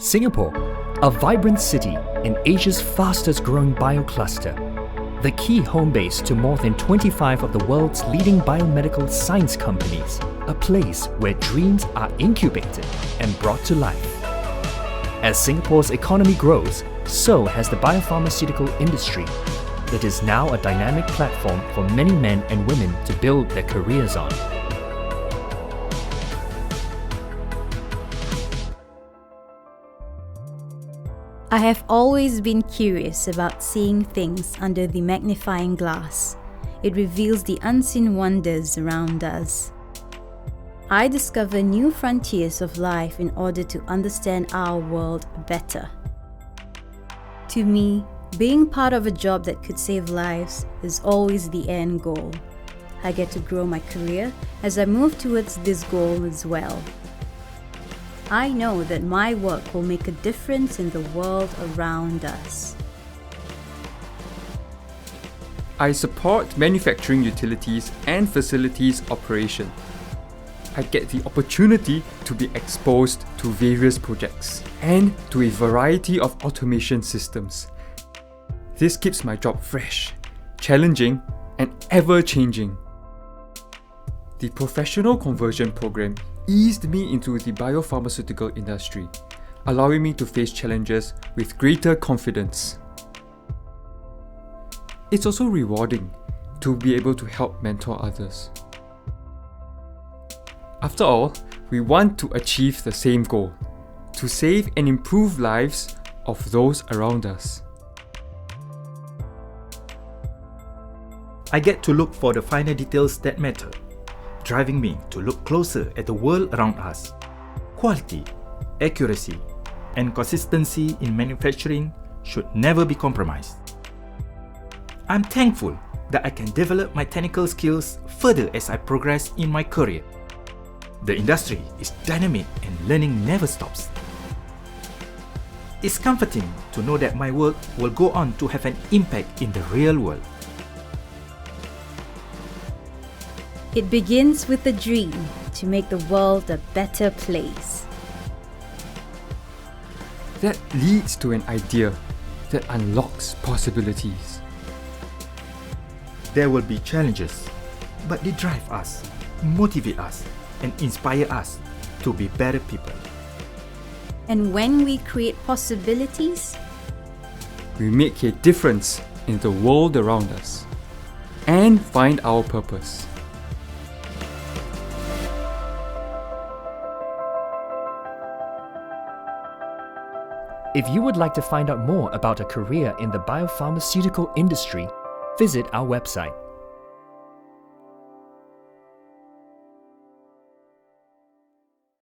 Singapore, a vibrant city in Asia's fastest growing biocluster, the key home base to more than 25 of the world's leading biomedical science companies, a place where dreams are incubated and brought to life. As Singapore's economy grows, so has the biopharmaceutical industry. It is now a dynamic platform for many men and women to build their careers on. I have always been curious about seeing things under the magnifying glass. It reveals the unseen wonders around us. I discover new frontiers of life in order to understand our world better. To me, being part of a job that could save lives is always the end goal. I get to grow my career as I move towards this goal as well. I know that my work will make a difference in the world around us. I support manufacturing utilities and facilities operation. I get the opportunity to be exposed to various projects and to a variety of automation systems. This keeps my job fresh, challenging, and ever-changing. The professional conversion program eased me into the biopharmaceutical industry, allowing me to face challenges with greater confidence. It's also rewarding to be able to help mentor others. After all, we want to achieve the same goal: to save and improve lives of those around us. I get to look for the finer details that matter, driving me to look closer at the world around us. Quality, accuracy, and consistency in manufacturing should never be compromised. I'm thankful that I can develop my technical skills further as I progress in my career. The industry is dynamic and learning never stops. It's comforting to know that my work will go on to have an impact in the real world. It begins with a dream to make the world a better place. That leads to an idea that unlocks possibilities. There will be challenges, but they drive us, motivate us, and inspire us to be better people. And when we create possibilities, We make a difference in the world around us and find our purpose. If you would like to find out more about a career in the biopharmaceutical industry, visit our website